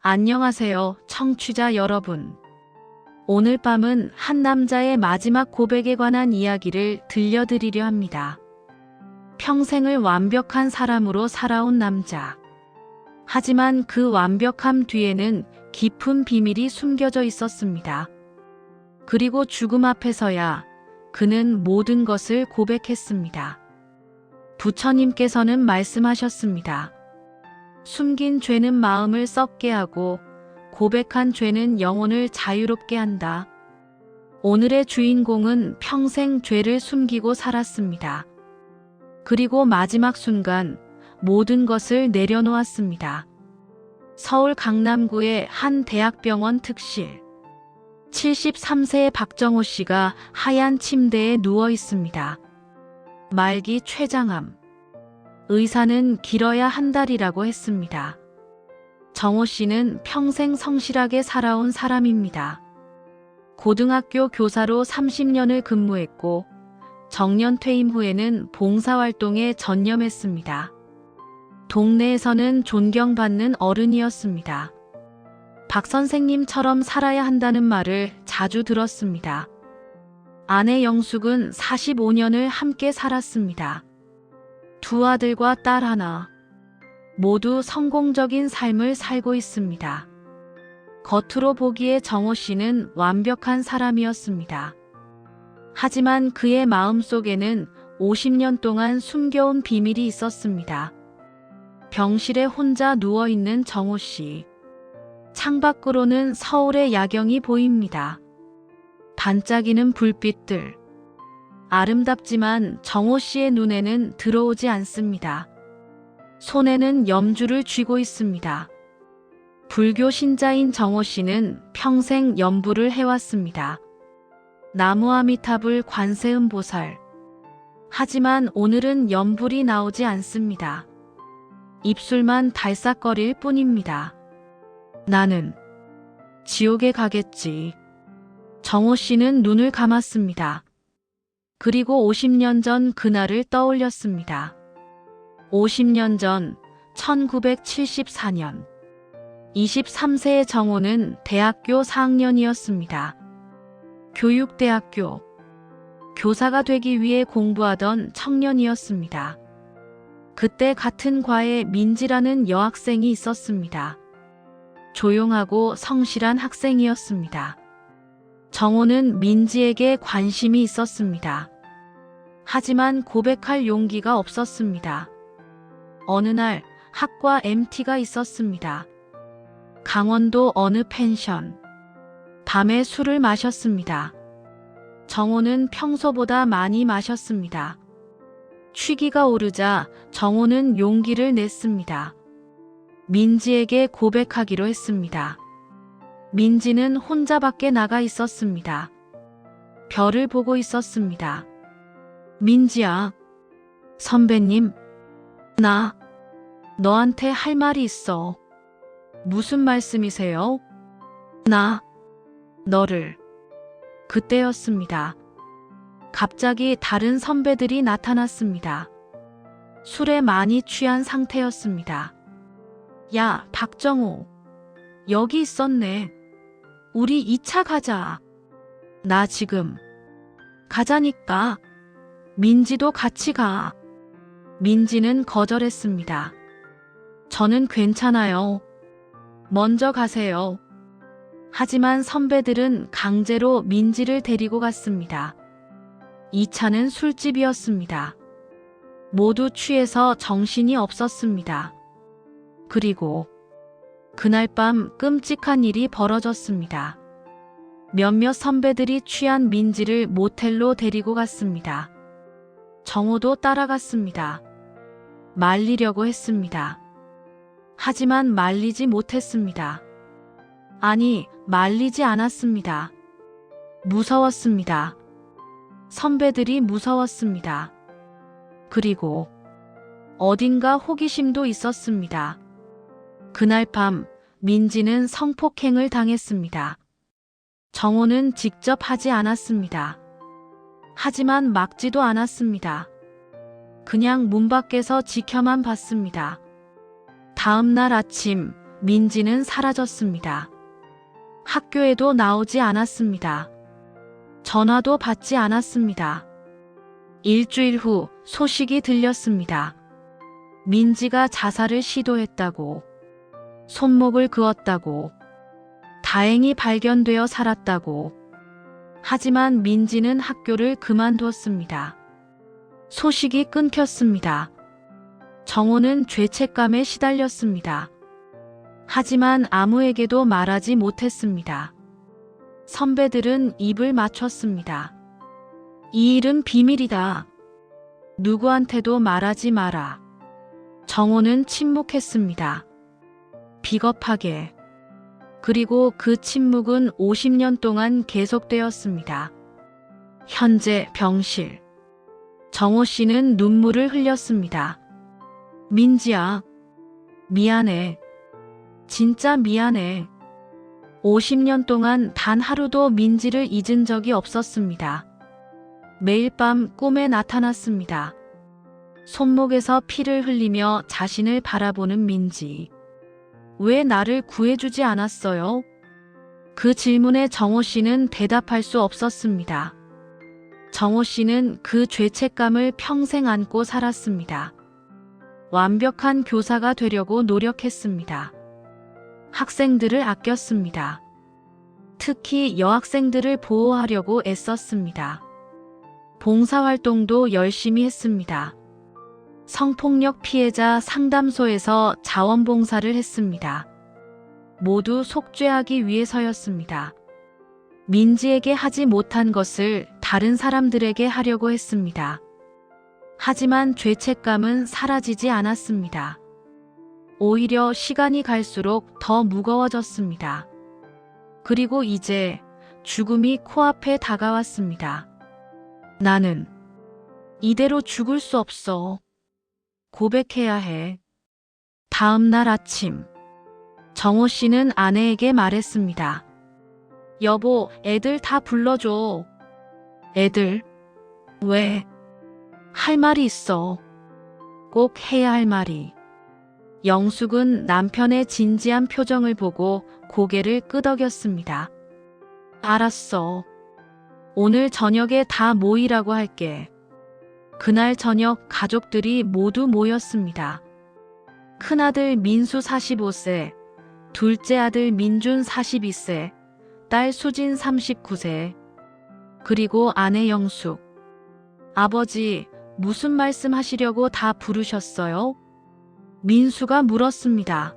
안녕하세요, 청취자 여러분. 오늘 밤은 한 남자의 마지막 고백에 관한 이야기를 들려드리려 합니다. 평생을 완벽한 사람으로 살아온 남자. 하지만 그 완벽함 뒤에는 깊은 비밀이 숨겨져 있었습니다. 그리고 죽음 앞에서야 그는 모든 것을 고백했습니다. 부처님께서는 말씀하셨습니다. 숨긴 죄는 마음을 썩게 하고 고백한 죄는 영혼을 자유롭게 한다. 오늘의 주인공은 평생 죄를 숨기고 살았습니다. 그리고 마지막 순간 모든 것을 내려놓았습니다. 서울 강남구의 한 대학병원 특실. 73세의 박정호 씨가 하얀 침대에 누워 있습니다. 말기 췌장암. 의사는 길어야 한 달이라고 했습니다. 정호 씨는 평생 성실하게 살아온 사람입니다. 고등학교 교사로 30년을 근무했고 정년 퇴임 후에는 봉사활동에 전념했습니다. 동네에서는 존경받는 어른이었습니다. 박 선생님처럼 살아야 한다는 말을 자주 들었습니다. 아내 영숙은 45년을 함께 살았습니다. 두 아들과 딸 하나, 모두 성공적인 삶을 살고 있습니다. 겉으로 보기에 정호 씨는 완벽한 사람이었습니다. 하지만 그의 마음속에는 50년 동안 숨겨온 비밀이 있었습니다. 병실에 혼자 누워있는 정호 씨. 창밖으로는 서울의 야경이 보입니다. 반짝이는 불빛들. 아름답지만 정호 씨의 눈에는 들어오지 않습니다. 손에는 염주를 쥐고 있습니다. 불교 신자인 정호 씨는 평생 염불을 해왔습니다. 나무아미타불 관세음보살. 하지만 오늘은 염불이 나오지 않습니다. 입술만 달싹거릴 뿐입니다. 나는 지옥에 가겠지. 정호 씨는 눈을 감았습니다. 그리고 50년 전 그날을 떠올렸습니다. 50년 전 1974년 23세의 정호는 대학교 4학년이었습니다. 교육대학교 교사가 되기 위해 공부하던 청년이었습니다. 그때 같은 과에 민지라는 여학생이 있었습니다. 조용하고 성실한 학생이었습니다. 정호는 민지에게 관심이 있었습니다. 하지만 고백할 용기가 없었습니다. 어느 날 학과 MT가 있었습니다. 강원도 어느 펜션. 밤에 술을 마셨습니다. 정호는 평소보다 많이 마셨습니다. 취기가 오르자 정호는 용기를 냈습니다. 민지에게 고백하기로 했습니다. 민지는 혼자 밖에 나가 있었습니다. 별을 보고 있었습니다. 민지야, 선배님, 나 너한테 할 말이 있어. 무슨 말씀이세요? 나 너를. 그때였습니다. 갑자기 다른 선배들이 나타났습니다. 술에 많이 취한 상태였습니다. 야, 박정호, 여기 있었네. 우리 2차 가자. 나 지금. 가자니까. 민지도 같이 가. 민지는 거절했습니다. 저는 괜찮아요. 먼저 가세요. 하지만 선배들은 강제로 민지를 데리고 갔습니다. 2차는 술집이었습니다. 모두 취해서 정신이 없었습니다. 그리고 그날 밤 끔찍한 일이 벌어졌습니다. 몇몇 선배들이 취한 민지를 모텔로 데리고 갔습니다. 정호도 따라갔습니다. 말리려고 했습니다. 하지만 말리지 못했습니다. 아니, 말리지 않았습니다. 무서웠습니다. 선배들이 무서웠습니다. 그리고 어딘가 호기심도 있었습니다. 그날 밤 민지는 성폭행을 당했습니다. 정호는 직접 하지 않았습니다. 하지만 막지도 않았습니다. 그냥 문 밖에서 지켜만 봤습니다. 다음 날 아침 민지는 사라졌습니다. 학교에도 나오지 않았습니다. 전화도 받지 않았습니다. 일주일 후 소식이 들렸습니다. 민지가 자살을 시도했다고, 손목을 그었다고, 다행히 발견되어 살았다고. 하지만 민지는 학교를 그만두었습니다. 소식이 끊겼습니다. 정호는 죄책감에 시달렸습니다. 하지만 아무에게도 말하지 못했습니다. 선배들은 입을 맞췄습니다. 이 일은 비밀이다. 누구한테도 말하지 마라. 정호는 침묵했습니다. 비겁하게. 그리고 그 침묵은 50년 동안 계속되었습니다. 현재 병실. 정호 씨는 눈물을 흘렸습니다. 민지야, 미안해. 진짜 미안해. 50년 동안 단 하루도 민지를 잊은 적이 없었습니다. 매일 밤 꿈에 나타났습니다. 손목에서 피를 흘리며 자신을 바라보는 민지. 왜 나를 구해주지 않았어요? 그 질문에 정호 씨는 대답할 수 없었습니다. 정호 씨는 그 죄책감을 평생 안고 살았습니다. 완벽한 교사가 되려고 노력했습니다. 학생들을 아꼈습니다. 특히 여학생들을 보호하려고 애썼습니다. 봉사활동도 열심히 했습니다. 성폭력 피해자 상담소에서 자원봉사를 했습니다. 모두 속죄하기 위해서였습니다. 민지에게 하지 못한 것을 다른 사람들에게 하려고 했습니다. 하지만 죄책감은 사라지지 않았습니다. 오히려 시간이 갈수록 더 무거워졌습니다. 그리고 이제 죽음이 코앞에 다가왔습니다. 나는 이대로 죽을 수 없어. 고백해야 해. 다음 날 아침, 정호 씨는 아내에게 말했습니다. 여보, 애들 다 불러줘. 애들? 왜? 할 말이 있어. 꼭 해야 할 말이. 영숙은 남편의 진지한 표정을 보고 고개를 끄덕였습니다. 알았어. 오늘 저녁에 다 모이라고 할게. 그날 저녁 가족들이 모두 모였습니다. 큰아들 민수 45세, 둘째 아들 민준 42세, 딸 수진 39세, 그리고 아내 영숙. 아버지, 무슨 말씀 하시려고 다 부르셨어요? 민수가 물었습니다.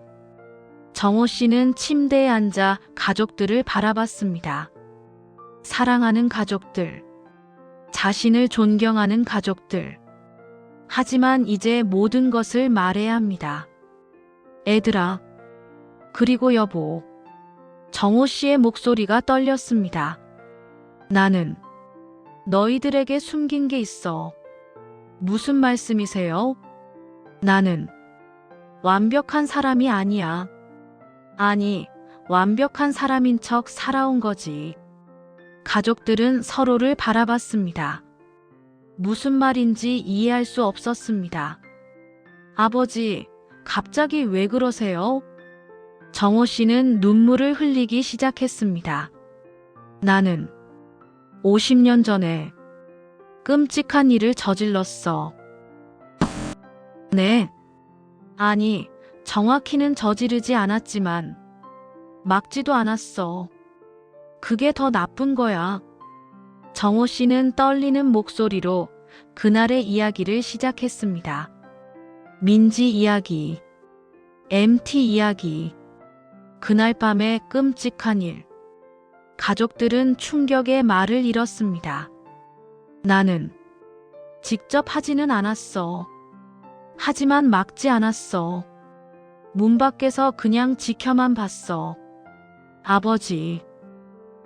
정호 씨는 침대에 앉아 가족들을 바라봤습니다. 사랑하는 가족들, 자신을 존경하는 가족들. 하지만 이제 모든 것을 말해야 합니다. 애들아, 그리고 여보. 정호 씨의 목소리가 떨렸습니다. 나는 너희들에게 숨긴 게 있어. 무슨 말씀이세요? 나는 완벽한 사람이 아니야. 아니, 완벽한 사람인 척 살아온 거지. 가족들은 서로를 바라봤습니다. 무슨 말인지 이해할 수 없었습니다. 아버지, 갑자기 왜 그러세요? 정호 씨는 눈물을 흘리기 시작했습니다. 나는 50년 전에 끔찍한 일을 저질렀어. 네. 아니, 정확히는 저지르지 않았지만 막지도 않았어. 그게 더 나쁜 거야. 정호 씨는 떨리는 목소리로 그날의 이야기를 시작했습니다. 민지 이야기, MT 이야기, 그날 밤의 끔찍한 일. 가족들은 충격의 말을 잃었습니다. 나는 직접 하지는 않았어. 하지만 막지 않았어. 문 밖에서 그냥 지켜만 봤어. 아버지,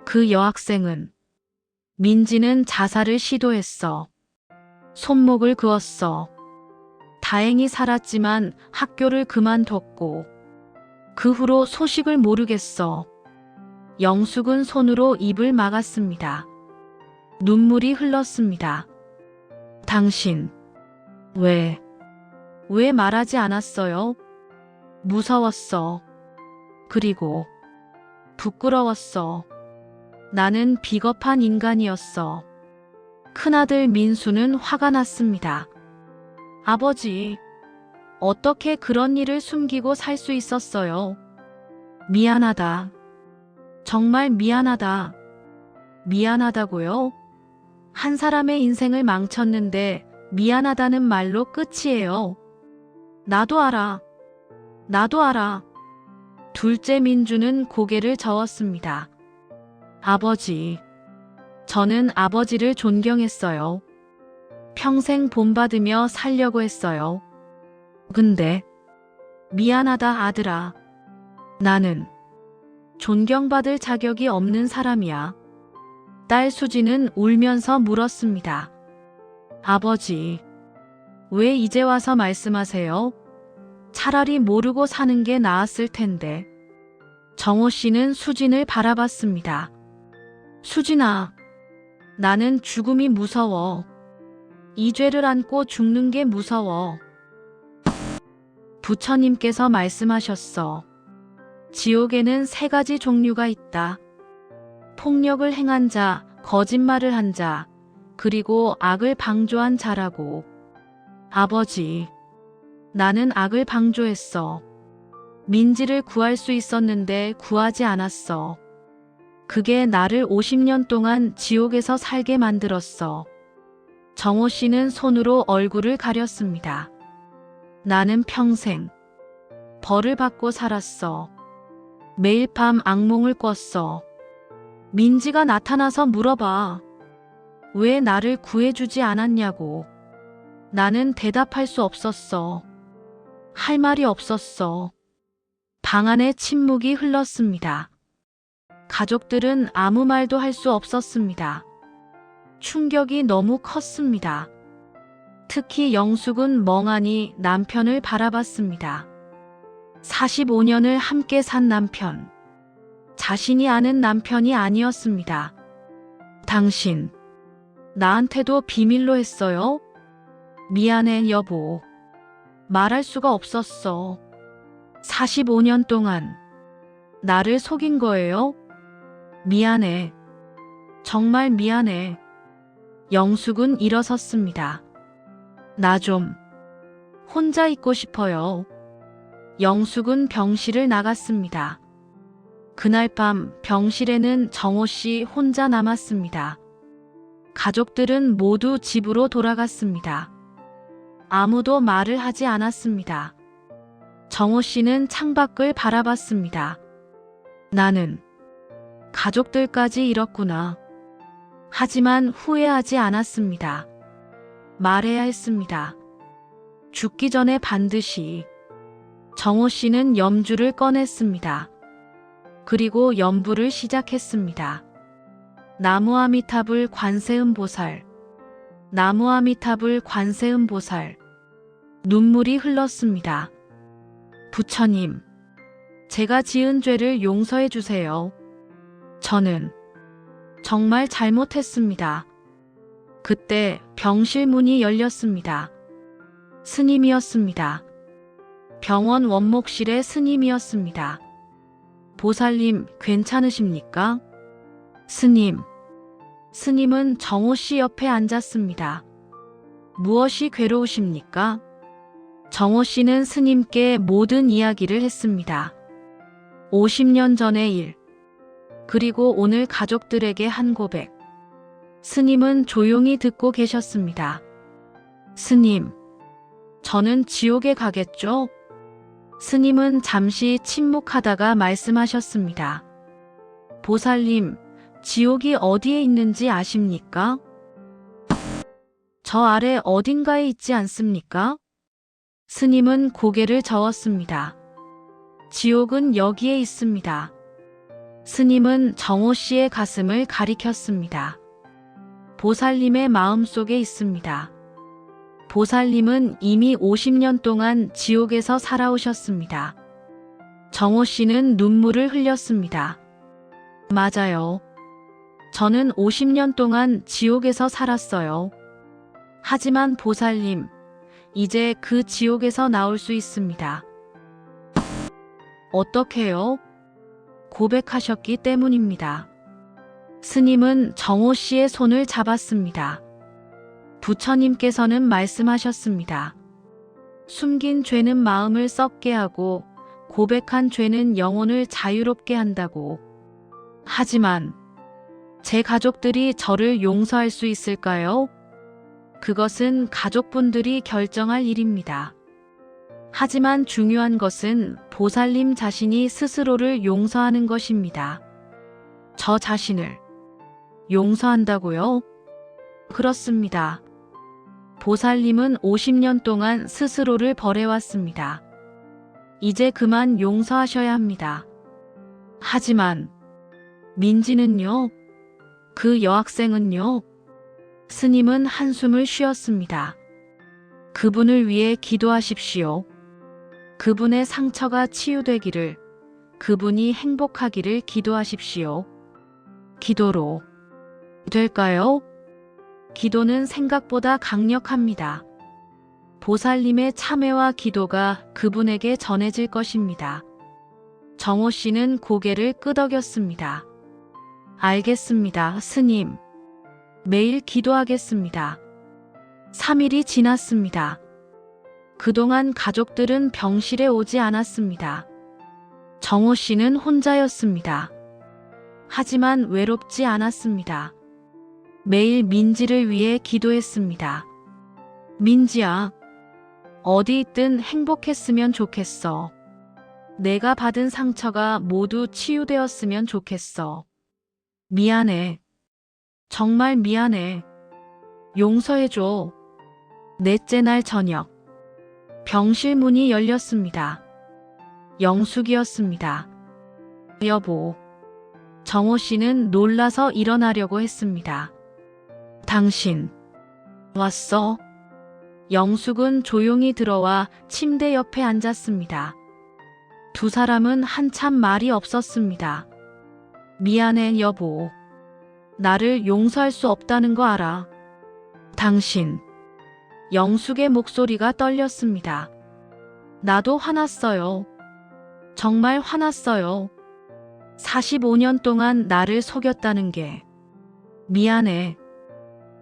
그 여학생은, 민지는 자살을 시도했어. 손목을 그었어. 다행히 살았지만 학교를 그만뒀고, 그 후로 소식을 모르겠어. 영숙은 손으로 입을 막았습니다. 눈물이 흘렀습니다. 당신, 왜 말하지 않았어요? 무서웠어. 그리고 부끄러웠어. 나는 비겁한 인간이었어. 큰아들 민수는 화가 났습니다. 아버지, 어떻게 그런 일을 숨기고 살 수 있었어요? 미안하다. 정말 미안하다. 미안하다고요? 한 사람의 인생을 망쳤는데 미안하다는 말로 끝이에요. 나도 알아. 나도 알아. 둘째 민주는 고개를 저었습니다. 아버지, 저는 아버지를 존경했어요. 평생 본받으며 살려고 했어요. 근데 미안하다 아들아. 나는 존경받을 자격이 없는 사람이야. 딸 수지는 울면서 물었습니다. 아버지, 왜 이제 와서 말씀하세요? 차라리 모르고 사는 게 나았을 텐데. 정호 씨는 수진을 바라봤습니다. 수진아, 나는 죽음이 무서워. 이 죄를 안고 죽는 게 무서워. 부처님께서 말씀하셨어. 지옥에는 3가지 종류가 있다. 폭력을 행한 자, 거짓말을 한 자, 그리고 악을 방조한 자라고. 아버지, 나는 악을 방조했어. 민지를 구할 수 있었는데 구하지 않았어. 그게 나를 50년 동안 지옥에서 살게 만들었어. 정호 씨는 손으로 얼굴을 가렸습니다. 나는 평생 벌을 받고 살았어. 매일 밤 악몽을 꿨어. 민지가 나타나서 물어봐. 왜 나를 구해주지 않았냐고. 나는 대답할 수 없었어. 할 말이 없었어. 방 안에 침묵이 흘렀습니다. 가족들은 아무 말도 할 수 없었습니다. 충격이 너무 컸습니다. 특히 영숙은 멍하니 남편을 바라봤습니다. 45년을 함께 산 남편. 자신이 아는 남편이 아니었습니다. 당신, 나한테도 비밀로 했어요? 미안해, 여보. 말할 수가 없었어. 45년 동안 나를 속인 거예요? 미안해. 정말 미안해. 영숙은 일어섰습니다. 나 좀 혼자 있고 싶어요. 영숙은 병실을 나갔습니다. 그날 밤 병실에는 정호 씨 혼자 남았습니다. 가족들은 모두 집으로 돌아갔습니다. 아무도 말을 하지 않았습니다. 정호 씨는 창밖을 바라봤습니다. 나는 가족들까지 잃었구나. 하지만 후회하지 않았습니다. 말해야 했습니다. 죽기 전에 반드시. 정호 씨는 염주를 꺼냈습니다. 그리고 염불을 시작했습니다. 나무아미타불 관세음보살. 나무아미타불 관세음보살. 눈물이 흘렀습니다. 부처님, 제가 지은 죄를 용서해 주세요. 저는 정말 잘못했습니다. 그때 병실 문이 열렸습니다. 스님이었습니다. 병원 원목실의 스님이었습니다. 보살님, 괜찮으십니까? 스님. 스님은 정호 씨 옆에 앉았습니다. 무엇이 괴로우십니까? 정호 씨는 스님께 모든 이야기를 했습니다. 50년 전의 일, 그리고 오늘 가족들에게 한 고백. 스님은 조용히 듣고 계셨습니다. 스님, 저는 지옥에 가겠죠? 스님은 잠시 침묵하다가 말씀하셨습니다. 보살님, 지옥이 어디에 있는지 아십니까? 저 아래 어딘가에 있지 않습니까? 스님은 고개를 저었습니다. 지옥은 여기에 있습니다. 스님은 정호 씨의 가슴을 가리켰습니다. 보살님의 마음속에 있습니다. 보살님은 이미 50년 동안 지옥에서 살아오셨습니다. 정호 씨는 눈물을 흘렸습니다. 맞아요. 저는 50년 동안 지옥에서 살았어요. 하지만 보살님, 이제 그 지옥에서 나올 수 있습니다. 어떻게요? 고백하셨기 때문입니다. 스님은 정호 씨의 손을 잡았습니다. 부처님께서는 말씀하셨습니다. 숨긴 죄는 마음을 썩게 하고 고백한 죄는 영혼을 자유롭게 한다고. 하지만 제 가족들이 저를 용서할 수 있을까요? 그것은 가족분들이 결정할 일입니다. 하지만 중요한 것은 보살님 자신이 스스로를 용서하는 것입니다. 저 자신을 용서한다고요? 그렇습니다. 보살님은 50년 동안 스스로를 벌해왔습니다. 이제 그만 용서하셔야 합니다. 하지만 민지는요? 그 여학생은요? 스님은 한숨을 쉬었습니다. 그분을 위해 기도하십시오. 그분의 상처가 치유되기를, 그분이 행복하기를 기도하십시오. 기도로 될까요? 기도는 생각보다 강력합니다. 보살님의 참회와 기도가 그분에게 전해질 것입니다. 정호 씨는 고개를 끄덕였습니다. 알겠습니다, 스님. 매일 기도하겠습니다. 3일이 지났습니다. 그동안 가족들은 병실에 오지 않았습니다. 정호 씨는 혼자였습니다. 하지만 외롭지 않았습니다. 매일 민지를 위해 기도했습니다. 민지야, 어디 있든 행복했으면 좋겠어. 내가 받은 상처가 모두 치유되었으면 좋겠어. 미안해. 정말 미안해. 용서해줘. 넷째 날 저녁. 병실 문이 열렸습니다. 영숙이었습니다. 여보. 정호 씨는 놀라서 일어나려고 했습니다. 당신 왔어? 영숙은 조용히 들어와 침대 옆에 앉았습니다. 두 사람은 한참 말이 없었습니다. 미안해, 여보. 나를 용서할 수 없다는 거 알아. 당신. 영숙의 목소리가 떨렸습니다. 나도 화났어요. 정말 화났어요. 45년 동안 나를 속였다는 게. 미안해.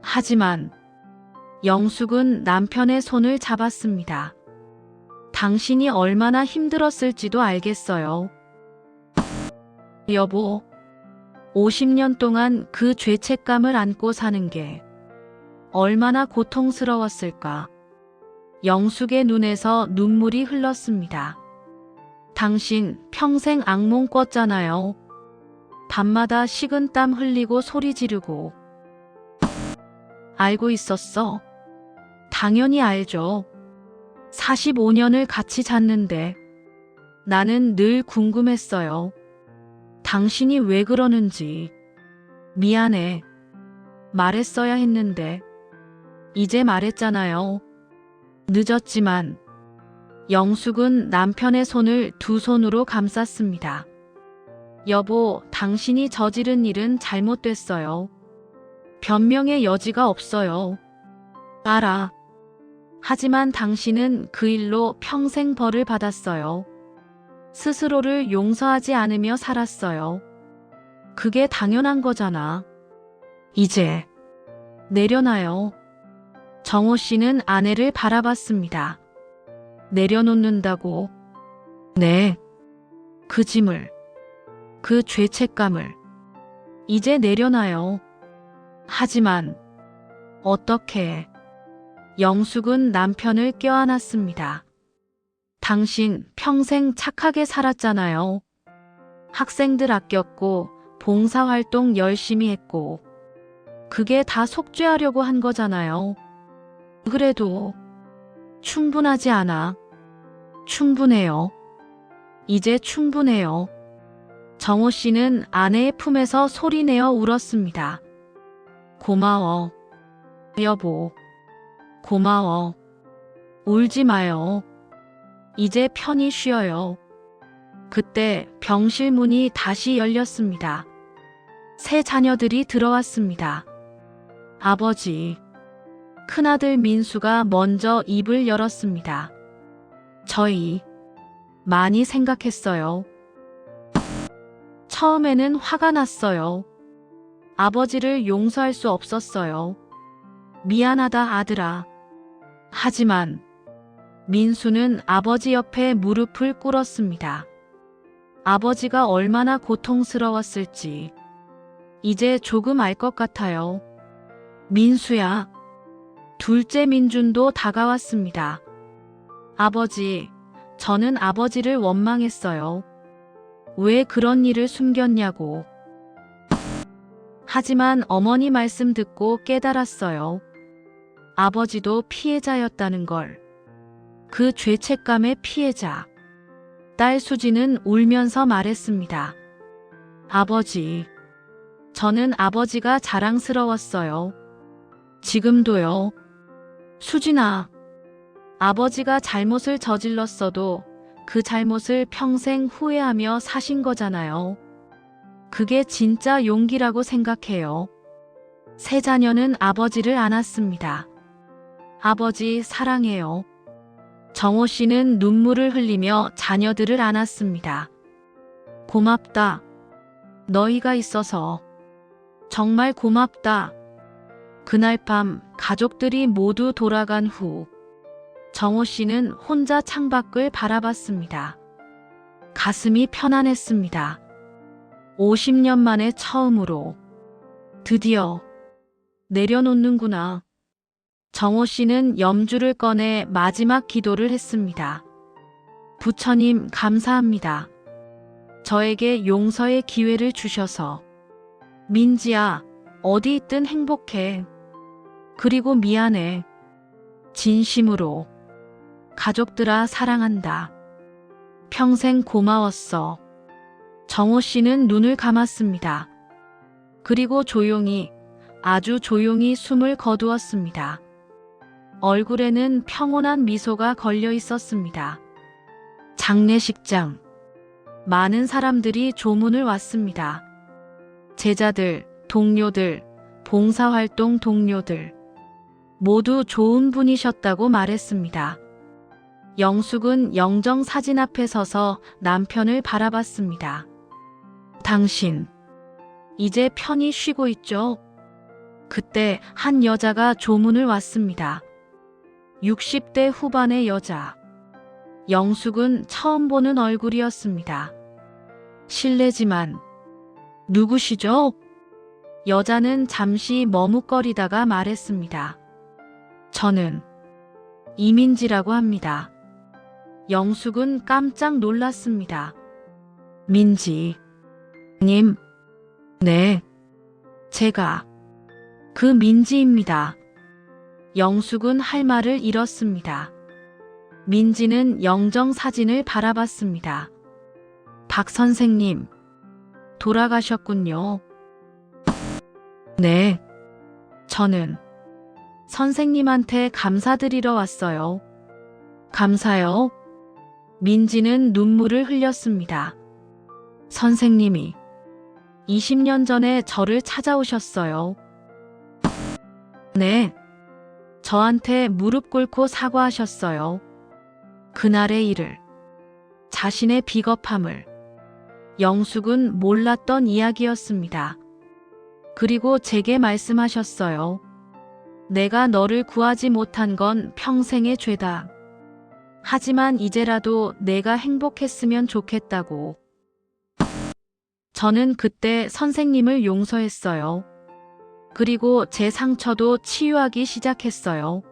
하지만 영숙은 남편의 손을 잡았습니다. 당신이 얼마나 힘들었을지도 알겠어요. 여보, 50년 동안 그 죄책감을 안고 사는 게 얼마나 고통스러웠을까. 영숙의 눈에서 눈물이 흘렀습니다. 당신 평생 악몽 꿨잖아요. 밤마다 식은땀 흘리고 소리 지르고. 알고 있었어? 당연히 알죠. 45년을 같이 잤는데 나는 늘 궁금했어요. 당신이 왜 그러는지. 미안해. 말했어야 했는데. 이제 말했잖아요. 늦었지만. 영숙은 남편의 손을 두 손으로 감쌌습니다. 여보, 당신이 저지른 일은 잘못됐어요. 변명의 여지가 없어요. 알아. 하지만 당신은 그 일로 평생 벌을 받았어요. 스스로를 용서하지 않으며 살았어요. 그게 당연한 거잖아. 이제 내려놔요. 정호 씨는 아내를 바라봤습니다. 내려놓는다고. 네. 그 짐을, 그 죄책감을 이제 내려놔요. 하지만 어떻게? 영숙은 남편을 껴안았습니다. 당신 평생 착하게 살았잖아요. 학생들 아꼈고 봉사활동 열심히 했고 그게 다 속죄하려고 한 거잖아요. 그래도 충분하지 않아. 충분해요. 이제 충분해요. 정호 씨는 아내의 품에서 소리내어 울었습니다. 고마워. 여보. 고마워. 울지 마요. 이제 편히 쉬어요. 그때 병실 문이 다시 열렸습니다. 새 자녀들이 들어왔습니다. 아버지. 큰아들 민수가 먼저 입을 열었습니다. 저희 많이 생각했어요. 처음에는 화가 났어요. 아버지를 용서할 수 없었어요. 미안하다, 아들아. 하지만 민수는 아버지 옆에 무릎을 꿇었습니다. 아버지가 얼마나 고통스러웠을지 이제 조금 알 것 같아요. 민수야. 둘째 민준도 다가왔습니다. 아버지, 저는 아버지를 원망했어요. 왜 그런 일을 숨겼냐고. 하지만 어머니 말씀 듣고 깨달았어요. 아버지도 피해자였다는 걸. 그 죄책감의 피해자. 딸 수지는 울면서 말했습니다. 아버지, 저는 아버지가 자랑스러웠어요. 지금도요. 수진아, 아버지가 잘못을 저질렀어도 그 잘못을 평생 후회하며 사신 거잖아요. 그게 진짜 용기라고 생각해요. 세 자녀는 아버지를 안았습니다. 아버지 사랑해요. 정호 씨는 눈물을 흘리며 자녀들을 안았습니다. 고맙다. 너희가 있어서. 정말 고맙다. 그날 밤 가족들이 모두 돌아간 후 정호 씨는 혼자 창밖을 바라봤습니다. 가슴이 편안했습니다. 50년 만에 처음으로 드디어 내려놓는구나. 정호 씨는 염주를 꺼내 마지막 기도를 했습니다. 부처님 감사합니다. 저에게 용서의 기회를 주셔서. 민지야, 어디 있든 행복해. 그리고 미안해. 진심으로. 가족들아 사랑한다. 평생 고마웠어. 정호 씨는 눈을 감았습니다. 그리고 조용히, 아주 조용히 숨을 거두었습니다. 얼굴에는 평온한 미소가 걸려 있었습니다. 장례식장. 많은 사람들이 조문을 왔습니다. 제자들, 동료들, 봉사활동 동료들. 모두 좋은 분이셨다고 말했습니다. 영숙은 영정 사진 앞에 서서 남편을 바라봤습니다. 당신, 이제 편히 쉬고 있죠? 그때 한 여자가 조문을 왔습니다. 60대 후반의 여자. 영숙은 처음 보는 얼굴이었습니다. 실례지만 누구시죠? 여자는 잠시 머뭇거리다가 말했습니다. 저는 이민지라고 합니다. 영숙은 깜짝 놀랐습니다. 민지 님. 네, 제가 그 민지입니다. 영숙은 할 말을 잃었습니다. 민지는 영정 사진을 바라봤습니다. 박 선생님, 돌아가셨군요. 네, 저는 선생님한테 감사드리러 왔어요. 감사요? 민지는 눈물을 흘렸습니다. 선생님이 20년 전에 저를 찾아오셨어요. 네, 저한테 무릎 꿇고 사과하셨어요. 그날의 일을, 자신의 비겁함을. 영숙은 몰랐던 이야기였습니다. 그리고 제게 말씀하셨어요. 내가 너를 구하지 못한 건 평생의 죄다. 하지만 이제라도 내가 행복했으면 좋겠다고. 저는 그때 선생님을 용서했어요. 그리고 제 상처도 치유하기 시작했어요.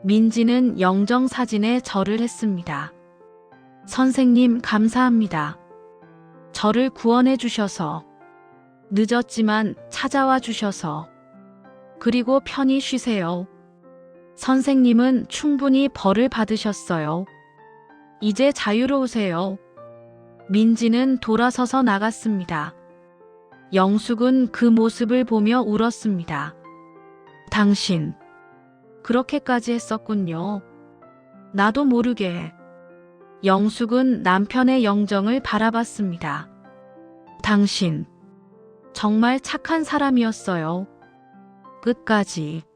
민지는 영정 사진에 절을 했습니다. 선생님 감사합니다. 저를 구원해 주셔서. 늦었지만 찾아와 주셔서. 그리고 편히 쉬세요. 선생님은 충분히 벌을 받으셨어요. 이제 자유로우세요. 민지는 돌아서서 나갔습니다. 영숙은 그 모습을 보며 울었습니다. 당신, 그렇게까지 했었군요. 나도 모르게. 영숙은 남편의 영정을 바라봤습니다. 당신, 정말 착한 사람이었어요. 끝까지.